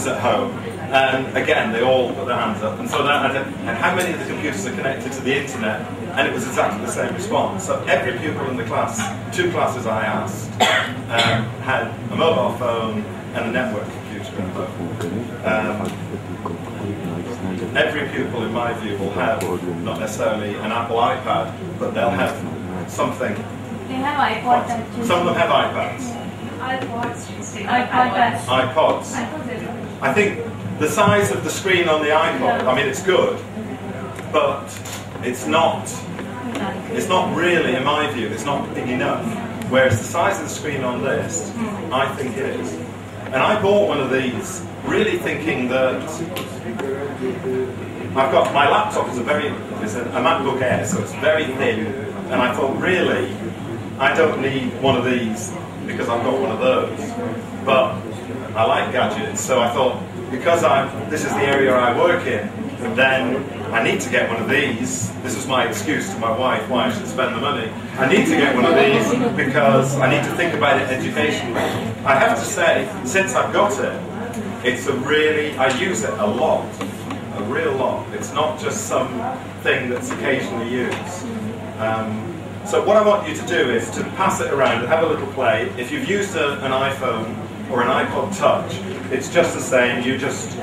at home. And again, they all put their hands up. And so I said, and how many of the computers are connected to the internet? And it was exactly the same response. So every pupil in the class, 2 classes I asked, had a mobile phone and a network computer at home. Every pupil, in my view, will have not necessarily an Apple iPad, but they'll have something. They have iPods. Some of them have iPads. iPods. I think the size of the screen on the iPod, I mean, it's good, but it's not really, in my view, it's not big enough. Whereas the size of the screen on this, I think it is. And I bought one of these, really thinking that I've got, my laptop is a MacBook Air, so it's very thin, and I thought, really, I don't need one of these because I've got one of those. But I like gadgets, so I thought, because this is the area I work in, then I need to get one of these. This was my excuse to my wife why I should spend the money. I need to get one of these because I need to think about it educationally. I have to say, since I've got it, it's I use it a lot, a real lot. It's not just something that's occasionally used. So what I want you to do is to pass it around and have a little play. If you've used an iPhone or an iPod Touch, it's just the same. You just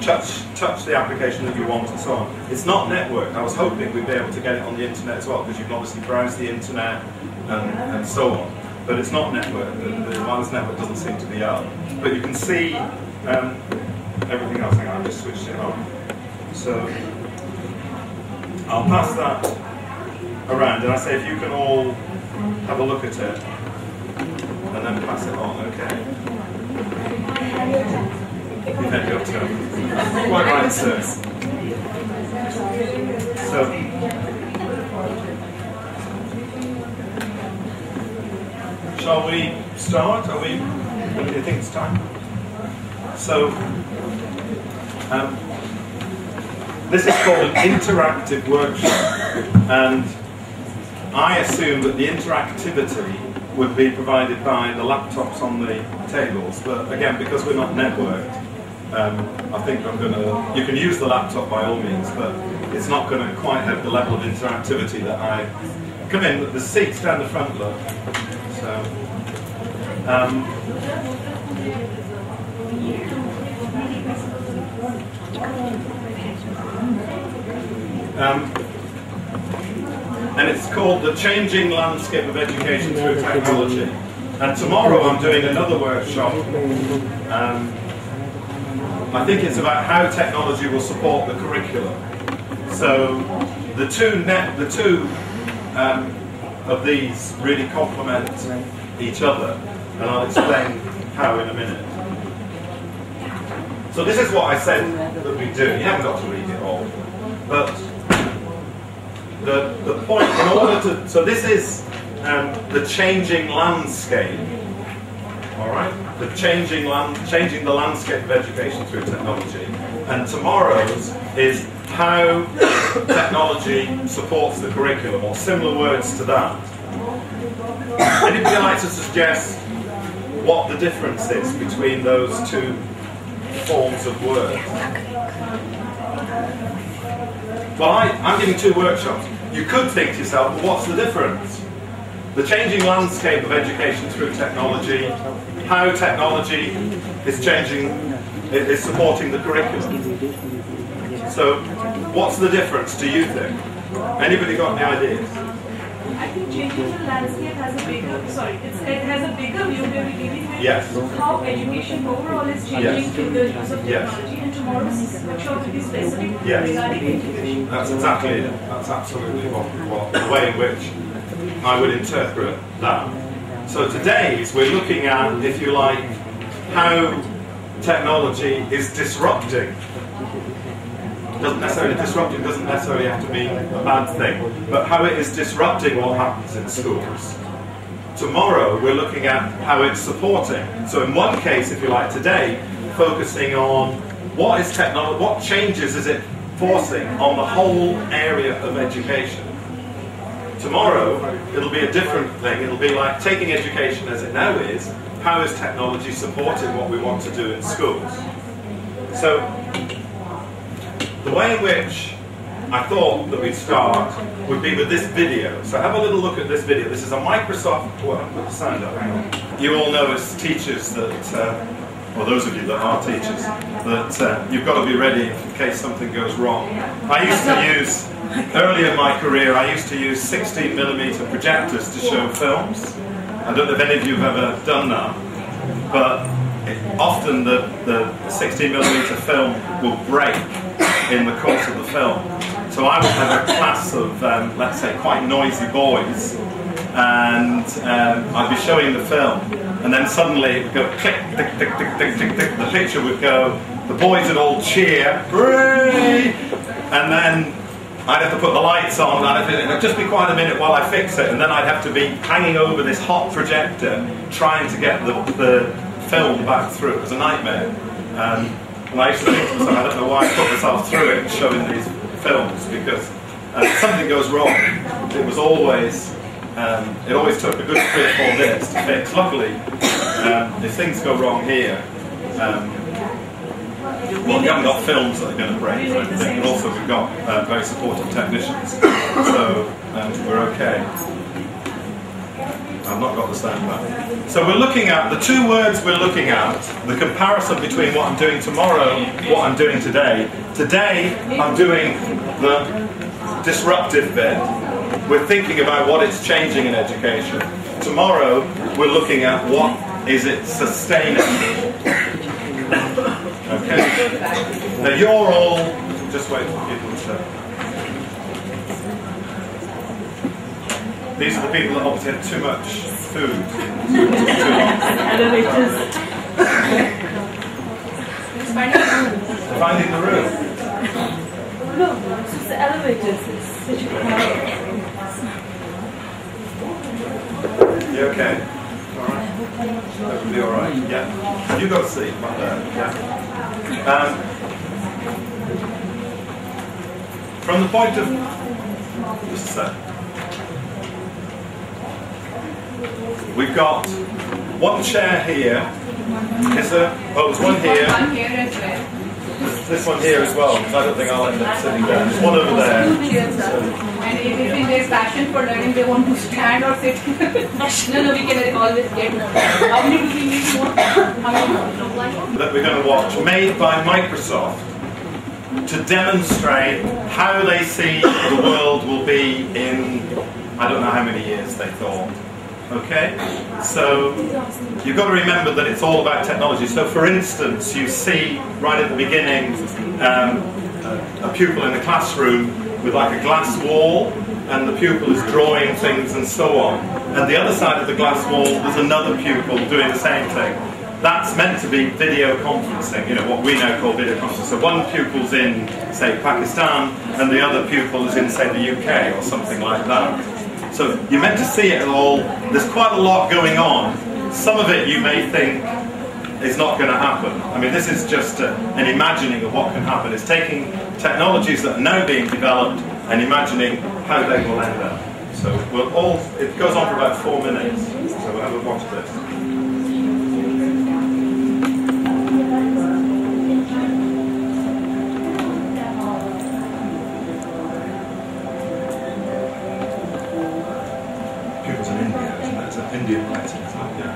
touch the application that you want and so on. It's not networked. I was hoping we'd be able to get it on the internet as well, because you can obviously browse the internet and so on. But it's not networked. The wireless network doesn't seem to be up. But you can see everything else. Hang on, I just switched it on. So I'll pass that around, and I say if you can all have a look at it and then pass it on, okay? You've had your turn. Quite right, sir. So, shall we start? When do you think it's time? So, this is called an interactive workshop, and I assume that the interactivity would be provided by the laptops on the tables, but again, because we're not networked, I think you can use the laptop by all means, but it's not going to quite have the level of interactivity that I come in. The seats down the front, look. So, and it's called The Changing Landscape of Education Through Technology. And tomorrow I'm doing another workshop. I think it's about how technology will support the curriculum. So the two of these really complement each other, and I'll explain how in a minute. So this is what I said that we do. You haven't got to read it all, but the point, in order to, so this is the changing landscape, all right? Changing the landscape of education through technology. And tomorrow's is how technology supports the curriculum, or similar words to that. Anybody like to suggest what the difference is between those two forms of words? Well, I'm giving 2 workshops. You could think to yourself, well, what's the difference? The changing landscape of education through technology, how technology is supporting the curriculum. So, what's the difference, do you think? Anybody got any ideas? I think changing the landscape has a bigger, it has a bigger view where we're dealing with how education overall is changing through the use of technology, and tomorrow's workshop will be specific regarding education. That's exactly it. That's absolutely the way in which I would interpret that. So today's we're looking at, if you like, how technology is disrupting. Doesn't necessarily have to be a bad thing, but how it is disrupting what happens in schools. Tomorrow we're looking at how it's supporting. So in one case, if you like, today, focusing on what changes is it forcing on the whole area of education. Tomorrow it'll be a different thing. It'll be like taking education as it now is, how is technology supporting what we want to do in schools? So, the way in which I thought that we'd start would be with this video. So have a little look at this video. This is a Microsoft, well, I'll put the sound up, hang on. You all know as teachers that, or those of you that are teachers, that you've got to be ready in case something goes wrong. I used to use, early in my career, I used to use 16mm projectors to show films. I don't know if any of you have ever done that, but often the 16mm film will break in the course of the film. So I would have a class of, let's say, quite noisy boys, and I'd be showing the film, and then suddenly it would go click, tick, tick, tick, tick, tick, tick. The picture would go, the boys would all cheer, hooray! And then I'd have to put the lights on, and it'd just be quite a minute while I fix it, and then I'd have to be hanging over this hot projector, trying to get the film back through. It was a nightmare. And I used to think to myself, I don't know why I put myself through it showing these films, because if something goes wrong, it was always, it always took a good 3 or 4 minutes to fix. Luckily, if things go wrong here, well, we haven't got films that are going to break or anything, but also we've got very supportive technicians, so we're okay. I've not got the sound back. So we're looking at, the 2 words we're looking at, the comparison between what I'm doing tomorrow, what I'm doing today. Today, I'm doing the disruptive bit. We're thinking about what is changing in education. Tomorrow, we're looking at what is it sustaining. Okay? Now you're all, just wait for people to say. These are the people that obviously had too much food. Elevators. Finding the room. No, it's just the elevators. It's such a crowd. You okay? Alright. That will be alright. Yeah. You got a seat right there. Yeah. From the point of, just a sec. We've got one chair here. Is there? Oh, there's one here. One here as well. There's this one here as well, because I don't think I'll end up sitting down. There's one over there. And if in their passion for learning, they want to stand or sit. No, we can always get more. How many do we need more? That we're going to watch, made by Microsoft, to demonstrate how they see the world will be in, I don't know how many years they thought. Okay? So, you've got to remember that it's all about technology. So, for instance, you see right at the beginning a pupil in the classroom with like a glass wall, and the pupil is drawing things and so on. And the other side of the glass wall, there's another pupil doing the same thing. That's meant to be video conferencing, you know, what we now call video conferencing. So one pupil's in, say, Pakistan, and the other pupil is in, say, the UK or something like that. So you're meant to see it all. There's quite a lot going on. Some of it you may think is not going to happen. I mean, this is just an imagining of what can happen. It's taking technologies that are now being developed and imagining how they will end up. So it goes on for about 4 minutes. So we'll have a watch this. Indian lighting, isn't it? Yeah.